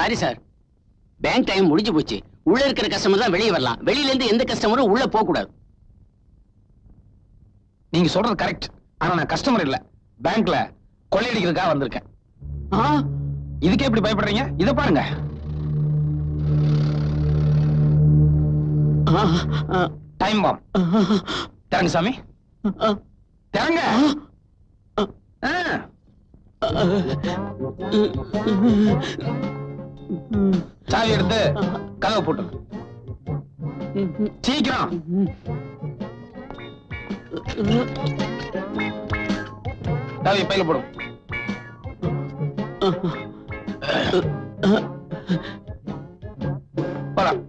Sorry sir, bank time முடிஞ்சு போச்சு. உள்ள இருக்கிற கஸ்டமர் தான் வெளியே வரலாம். வெளியில இருந்து எந்த கஸ்டமரும் உள்ள போக கூடாது. நீங்க சொல்றது கரெக்ட். ஆனா நான் கஸ்டமர் இல்ல, பேங்க்ல கொள்ளையடிக்கிறதுக்காக வந்திருக்கேன். இதுக்கே எப்படி பயப்படுறீங்க? இத பாருங்க. Time bomb. தரங்க சாமி, தரங்க. சாவி எடுத்து கதவை போட்டு சீக்கிரம். சாவி பையில போடும். போலாம்.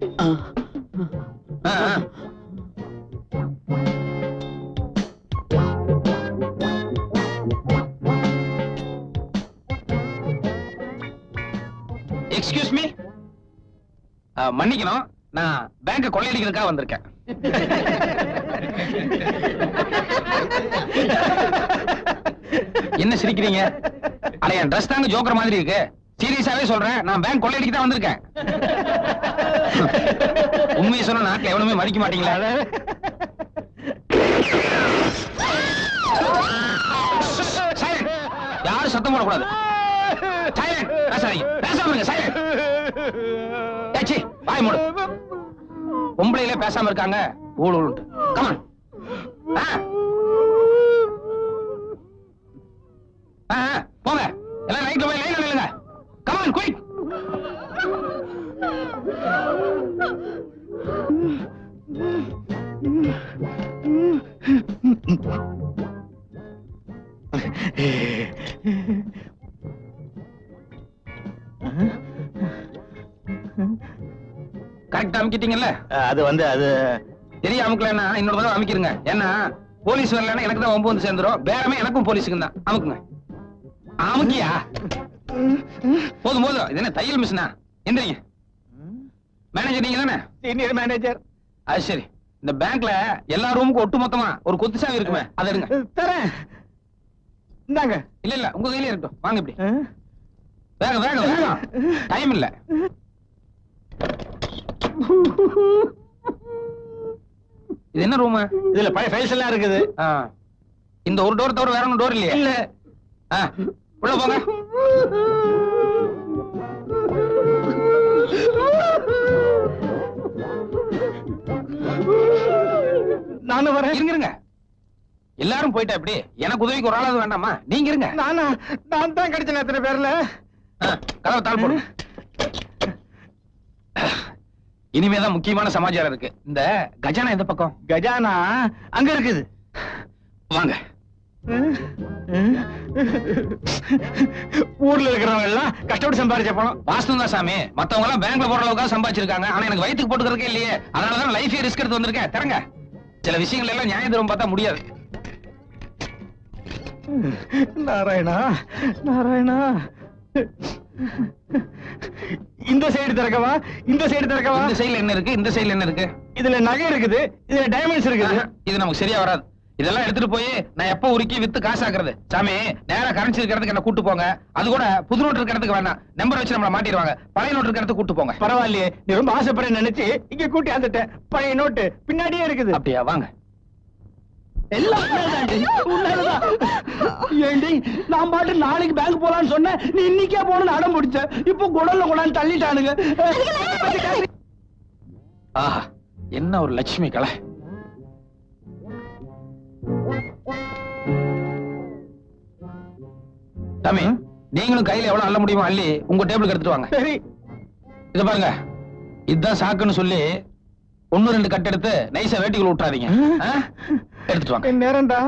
எக்ஸ்கியூஸ் மீ, மன்னிக்கணும், நான் பேங்க கொள்ளையடிக்கிறதுக்காக வந்திருக்கேன். என்ன சிரிக்கிறீங்க? அட என் ட்ரெஸ் தாங்க ஜோக்கர் மாதிரி இருக்கு. சீரியஸாவே சொல்றேன், நான் பேங்க் கொள்ளையடிக்க தான் வந்திருக்கேன். உண்மையை சொன்ன நாட்டுல எவனுமே மதிக்க மாட்டீங்களா? யாரும் சத்தம் போடக்கூடாது. பொம்பளையில பேசாம இருக்காங்க. கமான், போங்க எல்லாம் ரைட்ல போய் லைன்ல நில்லுங்க. Come on quick. கரெக்டா அமுக்கிட்டீங்கல்ல? அது அது தெரிய அமுக்கலன்னா இன்னொரு தடவை அமுக்கிருங்க. ஏன்னா போலீஸ் வரலன்னா எனக்கு தான் வம்பு வந்து சேர்ந்துரும். பேரமே எனக்கும் போலீஸுக்கு தான். அமுக்குங்க. அமுக்கியா? போதும் போதும். இது என்ன தையல் மிஷினா? எந்திரிங்க. மேனேஜர் நீங்க தானே? Senior manager. அது சரி. இந்த பேங்க்ல எல்லா ரூமுக்கும் ஒட்டு மொத்தமா ஒரு கொத்து சாவி இருக்குமே, அதை எடுங்க. தரேன். இந்தாங்க. இல்ல இல்ல, உங்க கையில இருக்கட்டும். வாங்க இப்படி. வேகம் வேகம் வேகம், டைம் இல்ல. இது என்ன ரூம்? இதுல பழைய ஃபைல்ஸ் எல்லாம் இருக்குது. இந்த ஒரு டோர் தவிர வேற ஒன்னும் டோர் இல்லையா? இல்ல. உள்ள போங்க. நானும் வரேன். இருங்க. எல்லாரும் போயிட்டா எப்படி? எனக்கு உதவிக்கு ஒரு ஆளாவது வேண்டாமா? நீங்க இருங்க. நான் தான் கிடைச்சேன் எத்தனை பேர்ல. கதவை தாழ் போடு. இனிமேதான் முக்கியமான சமாச்சாரம் இருக்கு. இந்த கஜானா எந்த பக்கம்? கஜானா அங்க இருக்குது. வாங்க. ஊர்ல இருக்கிறவங்க எல்லாம் கஷ்டப்பட்டு சம்பாதிச்ச பணம். வாஸ்தவம் தான் சாமி. மத்தவங்க எல்லாம் பேங்க்ல போற அளவுக்கு சம்பாதிச்சிருக்காங்க. ஆனா எனக்கு வயிற்றுக்கு போட்டுக்கிறதுக்கே இல்லையே. அதனாலதான் லைஃபே ரிஸ்க் எடுத்து வந்திருக்கேன். தரங்க. சில விஷயங்கள் எல்லாம் நியாயம் தரும் பார்த்தா முடியாது. நாராயணா நாராயணா. இந்த சைடு திறக்கவா? இந்த சைடு திறக்கவா? இந்த சைடுல என்ன இருக்கு? இந்த சைடுல என்ன இருக்கு? இதுல நகை இருக்குது, இதுல டைமண்ட்ஸ் இருக்குது. இது நமக்கு சரியா வராது. இதெல்லாம் எடுத்துட்டு போய் நான் எப்ப உருக்கி வித்து காசாக்குறது? சாமி, நேரா கரன்சி இருக்கிறதுக்கு என்ன கூட்டு போங்க. அது கூட புது நோட்டு இருக்கிறதுக்கு வேணாம். நம்பர் வச்சு நம்மள மாட்டிடுவாங்க. பழைய நோட்டு இருக்கிறதுக்கு கூட்டு போங்க. பரவாயில்லையே, நீ ரொம்ப ஆசைப்பட நினைச்சு இங்க கூட்டி வந்துட்டேன். பழைய நோட்டு பின்னாடியே இருக்குது. அப்படியா? வாங்க. ஏண்டி, நான் பாட்டு நாளைக்கு பேங்க் போலான்னு சொன்னேன். நீ இன்னைக்கே போகணும்னு அடம் பிடிச்ச. இப்போ குடல்ல கொண்டாந்து தள்ளிட்டானுங்க. ஆஹா, என்ன ஒரு லட்சுமி கலை. தம்பி, நீங்களும் கையில எவ்வளவு அள்ள முடியுமோ அள்ளி உங்க டேபிளுக்கு எடுத்துட்டு வாங்க. சரி. இத பாருங்க, இதுதான் சாக்குன்னு சொல்லி 1-2 கட் எடுத்து நைஸா வேட்டிக்குள்ள விட்டுறாதீங்க. எடுத்துட்டு வாங்க. நேரம்டா.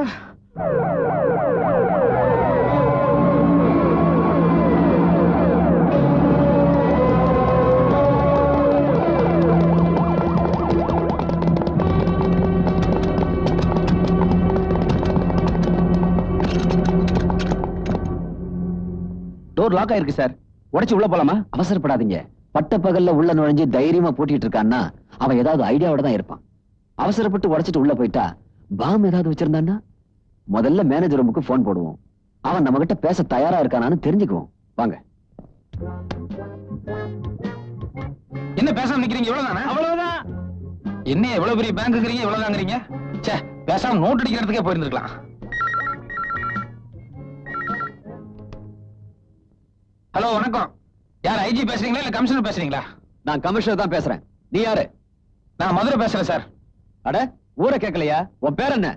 டோர் லாக் ஆயிருக்கு சார். உடைச்சு உள்ள போலாமா? அவசரப்படாதீங்க. பட்ட பகல்ல உள்ள நுழைஞ்சு தைரியமா பூட்டிட்டு இருக்கான்னா அவன் ஏதாவது ஐடியாவோட தான் இருப்பான். அவசரப்பட்டு உடைச்சிட்டு உள்ள போயிட்டா பாம் ஏதாவது வச்சிருந்தான்னா முதல்ல மேனேஜர் ரூமுக்கு போன் போடுவோம். அவன் நம்ம கிட்ட பேச தயாரா இருக்கானான்னு தெரிஞ்சுக்குவோம். வாங்க. என்ன பேசாம நிக்கிறீங்க? இவ்வளவுதானா? அவ்வளவுதான். என்ன எவ்வளவு பெரிய பேங்க் இருக்கிறீங்க, இவ்வளவுதாங்கிறீங்க? ச்சே, பேசாம நோட் அடிக்கிறதுக்கே போயிருந்துக்கலாம். ஹலோ, வணக்கம். யார், ஐஜி பேசுறீங்களா இல்ல கமிஷனர் பேசுறீங்களா? நான் கமிஷனர் தான் பேசுறேன். நீ யாரு? நான் மதுரை பேசுறேன் சார். அட, ஊரை கேட்கலையா? உன் பேர் என்ன?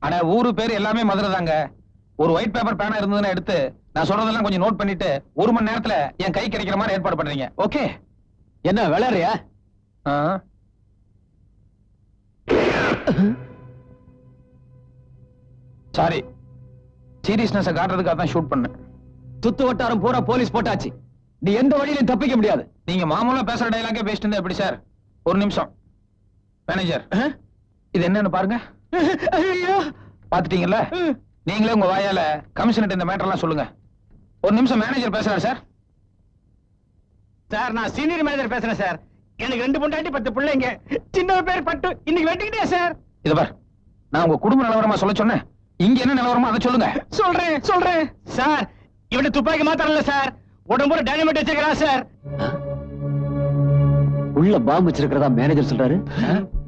அட, ஊரு பேரு எல்லாமே மதுரை தாங்க. ஒரு ஒயிட் பேப்பர் பேனா இருந்ததுன்னு எடுத்து நான் சொல்றதெல்லாம் கொஞ்சம் நோட் பண்ணிட்டு 1 மணி நேரத்துல என் கை கிடைக்கிற மாதிரி ஏற்பாடு பண்றீங்க. ஓகே? என்ன விளையாடுறியா? சாரி, சீரியஸ்னஸ் காட்டுறதுக்காக தான் ஷூட் பண்ணேன். சுத்து வட்டாரம் பூரா போலீஸ் போட்டாச்சு. நீ எந்த வழியிலும் தப்பிக்க முடியாது. நீங்க மாமூலா பேசுற டயலாக்கே பேசிட்டு இருந்தா எப்படி சார்? ஒரு நிமிஷம். மேனேஜர், இது என்னன்னு பாருங்க. பாத்துட்டீங்கல்ல? நீங்களே உங்க வாயால கமிஷனர் இந்த மேட்டர் எல்லாம் சொல்லுங்க. ஒரு நிமிஷம், மேனேஜர் பேசுறாரு சார். சார், நான் சீனியர் மேனேஜர் பேசுறேன் சார். எனக்கு 2 பொண்டாட்டி 10 பிள்ளைங்க. சின்ன பேர் பட்டு இன்னைக்கு வெட்டிக்கிட்டே சார். இது பார், நான் உங்க குடும்ப நிலவரமா சொல்ல சொன்னேன். இங்க என்ன நிலவரமா அதை சொல்லுங்க. சொல்றேன் சார். இவனை துப்பாக்கி மாத்திரல சார், உடம்புல டைனமைட் வச்சிருக்கிறான் சார். உள்ள பாம்பு வச்சிருக்கிறதா மேனேஜர் சொல்றாரு.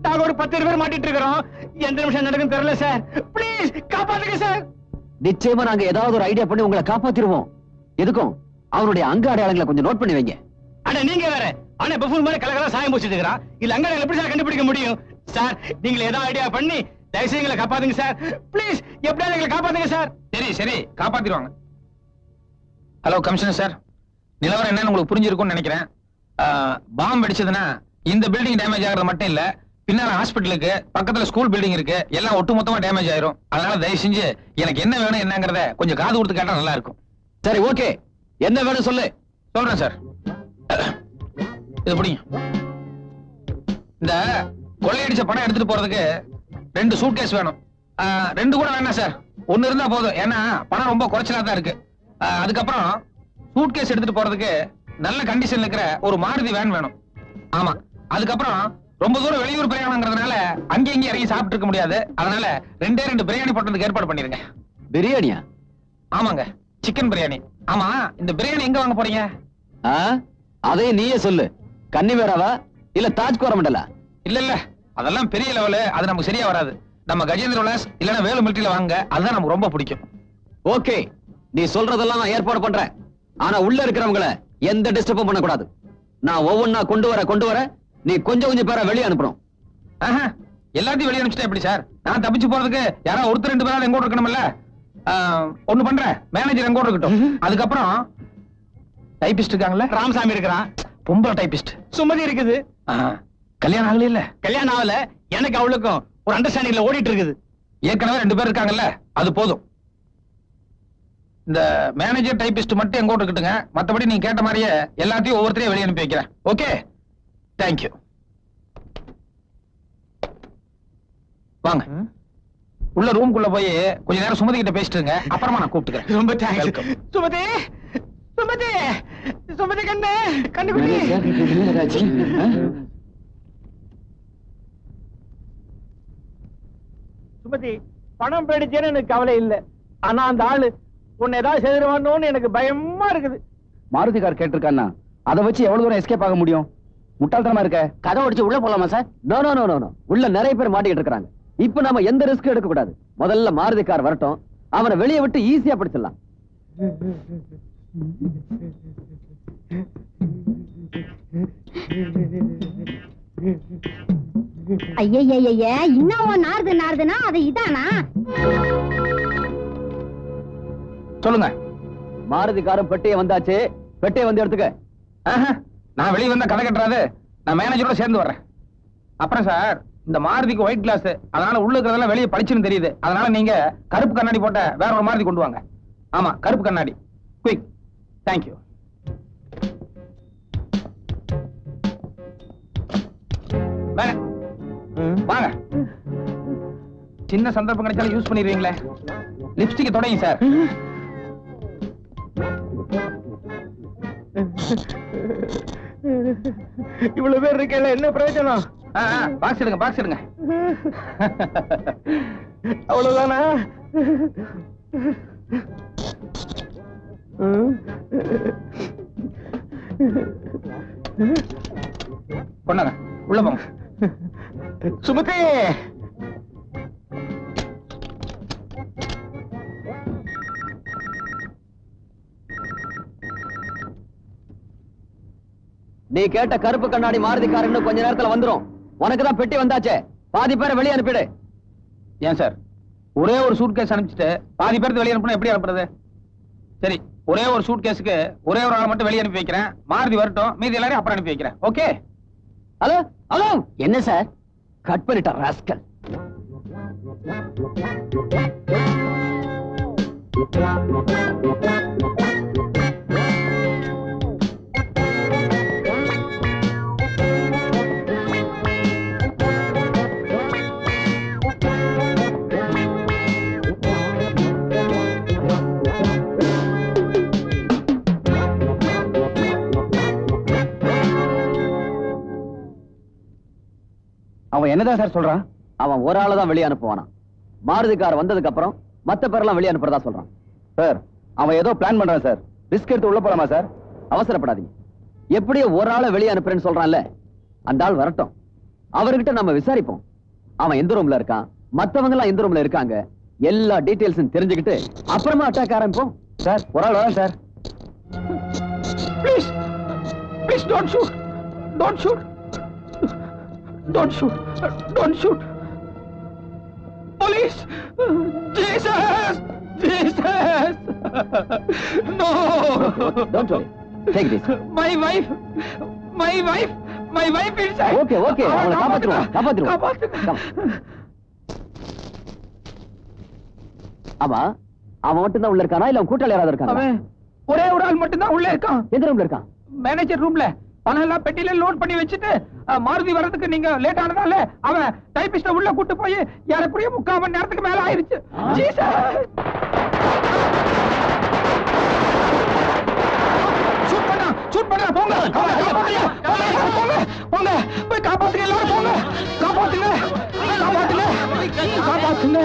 நாங்க ஒரு 10 பேர் மாட்டிட்டு இருக்கிறோம். எந்த நிமிஷம் நடக்கும் தெரியல சார். ப்ளீஸ் காப்பாத்துங்க சார். நிச்சயமா நாங்க ஏதாவது ஒரு ஐடியா பண்ணி உங்களை காப்பாத்திடுவோம். எதுக்கும் அவருடைய அங்க அடையாளங்களை கொஞ்சம் நோட் பண்ணி வைங்க. அட, நீங்க வேற. ஆனா பஃபூன் மாதிரி கலகலா சாயம் பூசிட்டு இருக்கிறான். இல்ல அங்க எப்படி சார் கண்டுபிடிக்க முடியும்? சார், நீங்க ஏதாவது ஐடியா பண்ணி தயவுசெய்து எங்களை காப்பாத்துங்க சார். ப்ளீஸ், எப்படியாவது எங்களை காப்பாத்துங்க சார். சரி, காப்பாத்திடுவாங்க. ஹலோ கமிஷனர் சார், நிலவரம் என்னன்னு உங்களுக்கு புரிஞ்சிருக்கும்னு நினைக்கிறேன். பாம்பு வெடிச்சதுன்னா இந்த பில்டிங் டேமேஜ் ஆகிறது மட்டும் இல்ல, பின்னால ஹாஸ்பிட்டலுக்கு பக்கத்துல ஸ்கூல் பில்டிங் இருக்கு, எல்லாம் ஒட்டுமொத்தமா டேமேஜ் ஆயிரும். அதனால தயவு செஞ்சு எனக்கு என்ன வேணும் என்னங்கறத கொஞ்சம் காது கொடுத்து கேட்டா நல்லா இருக்கும். சரி, ஓகே. என்ன வேணும் சொல்லு. சொல்றேன் சார். இது பிடிங்க. இந்த கொள்ளையடிச்ச பணம் எடுத்துட்டு போறதுக்கு 2 சூட்கேஸ் வேணும். 2 கூட வேணாம் சார், 1 இருந்தா போதும். ஏன்னா பணம் ரொம்ப குறைச்சலா தான் இருக்கு. அதுக்கப்புறம் சூட்கேஸ் எடுத்துட்டு போறதுக்கு நல்ல கண்டிஷன்ல இருக்கிற ஒரு மாருதி வேன் வேணும். ஆமா. அதுக்கப்புறம் ரொம்ப தூரம் வெளியூர் பிரயாணங்கிறதுனால அங்கே இங்கே இறங்கி சாப்பிட்டு இருக்க முடியாது. அதனால 2 பிரியாணி போட்டதுக்கு ஏற்பாடு பண்ணிருங்க. பிரியாணியா? ஆமாங்க, சிக்கன் பிரியாணி. ஆமா, இந்த பிரியாணி எங்க வாங்க போறீங்க? அதையும் நீயே சொல்லு. கன்னிவேராவா இல்ல தாஜ் கோரமண்டலா? இல்ல, அதெல்லாம் பெரிய லெவலு, அது நமக்கு சரியா வராது. நம்ம கஜேந்திர விலாஸ் இல்லனா வேலு மிலிட்டரியில வாங்க, அதுதான் நமக்கு ரொம்ப பிடிக்கும். ஓகே, நீ சொல்றதெல்லாம் நான் ஏற்பாடு பண்றேன். ஆனா உள்ள இருக்கிறவங்கள எந்த டிஸ்டர்பும் பண்ண கூடாது. நான் ஒவ்வொன்னா கொண்டு வர நீ கொஞ்சம் பேரை வெளியே அனுப்பணும். எல்லாத்தையும் வெளியே அனுப்பிச்சிட்டா எப்படி சார்? நான் தப்பிச்சு போறதுக்கு யாராவது 1-2 பேராவது எங்கூட இருக்கணும்ல. ஒண்ணு பண்றேன், மேனேஜர் எங்கூட இருக்கட்டும். அதுக்கப்புறம் டைபிஸ்ட் இருக்காங்கல்ல, ராமசாமி இருக்கிறான். பொம்பளை டைபிஸ்ட் சுமதி இருக்குது. கல்யாணம் ஆகல இல்ல? கல்யாணம் ஆகல. எனக்கு அவளுக்கும் ஒரு அண்டர்ஸ்டாண்டிங்ல ஓடிட்டு இருக்குது. ஏற்கனவே 2 பேர் இருக்காங்கல்ல, அது போதும். இந்த மேனேஜர் டைபிஸ்ட் மட்டும் எங்கூட இருக்கட்டுங்க. மத்தபடி நீங்க கேட்ட மாதிரியே எல்லாத்தையும் ஒவ்வொருத்தரையும் வெளியே அனுப்பி வைக்கிறேன். Okay, thank you. வாங்க, உள்ள ரூம்குள்ள போய் கொஞ்ச நேரம் சுமதி கிட்ட பேசிட்டுங்க. அப்புறமா நான் கூப்பிட்டுக்கிறேன். ரொம்ப தேங்க்ஸ். சுமதி, சுமதி, சுமதி கண்ணு, கண்டுபிடி. சுமதி, பணம் போயிடுச்சேன்னு எனக்கு கவலை இல்ல. ஆனா அந்த ஆளு உன்னை ஏதாவது செய்திருவானோன்னு எனக்கு பயமா இருக்குது. மாருதி கார் கேட்டிருக்கான்னா அதை வச்சு எவ்வளவு தூரம் எஸ்கேப் ஆக முடியும்? முட்டாள்தனமா இருக்க. கதை உடைச்சு உள்ள போலாமா சார்? நோ. உள்ள நிறைய பேர் மாட்டிக்கிட்டு இருக்காங்க. இப்ப நாம எந்த ரிஸ்க் எடுக்க கூடாது. முதல்ல மாருதி கார் வரட்டும், அவனை வெளியே விட்டு ஈஸியா பிடிச்சிடலாம். ஐயய்ய, இன்னும் நாறுதுன்னா அது இதானா? சொல்லுங்க. மாருதி காரும் பெட்டியை வந்தாச்சு. பெட்டியை வந்து எடுத்துக்க. நான் வெளியே வந்தா கதை கட்டுறாது. நான் மேனேஜரோட சேர்ந்து வர்றேன். அப்புறம் சார், இந்த மாருதிக்கு ஒயிட் கிளாஸ், அதனால உள்ள இருக்கிறதெல்லாம் வெளியே பளிச்சுன்னு தெரியுது. அதனால நீங்க கருப்பு கண்ணாடி போட்ட வேற ஒரு மாருதி கொண்டு வாங்க. ஆமா, கருப்பு கண்ணாடி. குயிக். தேங்க்யூ. வாங்க. சின்ன சந்தர்ப்பம் கிடைச்சாலும் யூஸ் பண்ணிடுவீங்களே. லிப்ஸ்டிக் தொடங்கி சார். இவ்வளவு பேர் இருக்கல, என்ன பிரயோஜனம்? பாக்ஸ் எடுங்க. அவ்வளவுதானா? கொண்டாங்க உள்ள போங்க. சுமதி நீ கேட்ட கருப்பு கண்ணாடி மாருதி கார் இன்னும் கொஞ்ச நேரத்துல வந்துரும். உனக்கு தான் பெட்டி வந்தாச்சே, பாதி பேரை வெளியே அனுப்பிடு. ஏன் சார் ஒரே ஒரு சூட் கேஸ் அனுப்பிச்சிட்டு பாதி பேருக்கு வெளியே அனுப்பினா எப்படி அனுப்புறது? சரி, ஒரே ஒரு சூட் கேஸுக்கு ஒரே ஒரு ஆள் மட்டும் வெளியே அனுப்பி வைக்கிறேன். மாருதி வரட்டும், மீதி எல்லாரையும் அப்புறம் அனுப்பி வைக்கிறேன். ஓகே? ஹலோ ஹலோ, என்ன சார்? கட் பண்ணிட்ட ராஸ்கல். அவன் என்னதான் சார் சொல்றான்? அவன் ஒரு ஆளை தான் வெளியே அனுப்புவானா. மாருதி கார் வந்ததுக்கு அப்புறம் மத்த பேரெல்லாம் வெளியே அனுப்புறதா சொல்றான். சார் அவன் ஏதோ பிளான் பண்றான் சார். ரிஸ்க் எடுத்து உள்ள போலாமா சார்? அவசரப்படாதீங்க. எப்படியோ ஒரு ஆளை வெளியே அனுப்புறேன்னு சொல்றான்ல, அந்த ஆள் வரட்டும். அவர்கிட்ட நம்ம விசாரிப்போம். அவன் எந்த ரூம்ல இருக்கான், மத்தவங்க எல்லாம் எந்த ரூம்ல இருக்காங்க, எல்லா டீடைல்ஸும் தெரிஞ்சுக்கிட்டு அப்புறமா அட்டாக் ஆரம்பிப்போம். சார் ஒரு ஆள் வரேன் sir. Please, please don't shoot. Don't shoot. Don't shoot. Don't shoot. Police! Jesus! Jesus! No! Don't worry. Take this. My wife! My wife! My wife inside! Okay, okay. அவளை காப்பாத்துருவோம். காப்பாத்துருவோம். காப்பாத்துங்க. ஆமா, அவன் மட்டும் தான் உள்ள இருக்கானா இல்ல அவன் கூட்டாளி யாராவது இருக்கானா? அவன் ஒரே ஒரு ஆள் மட்டும் தான் உள்ள இருக்கான். எந்த ரூம்ல இருக்கான்? மேனேஜர் ரூம்ல பணம் எல்லாம் பெட்டியில லோட் பண்ணி வச்சுட்டு மாருதி வர்றதுக்கு நீங்க லேட் ஆனதால அவன் டைபிஸ்ட உள்ள கூட்டு போய் யாருக்குரிய 3/4 மணி நேரத்துக்கு மேல ஆயிருச்சு. ஷூட் பண்ணா போங்க. போங்க போய் காப்பாத்துங்க, எல்லாரும் போங்க. காப்பாத்துங்க காப்பாத்துங்க காப்பாத்துங்க.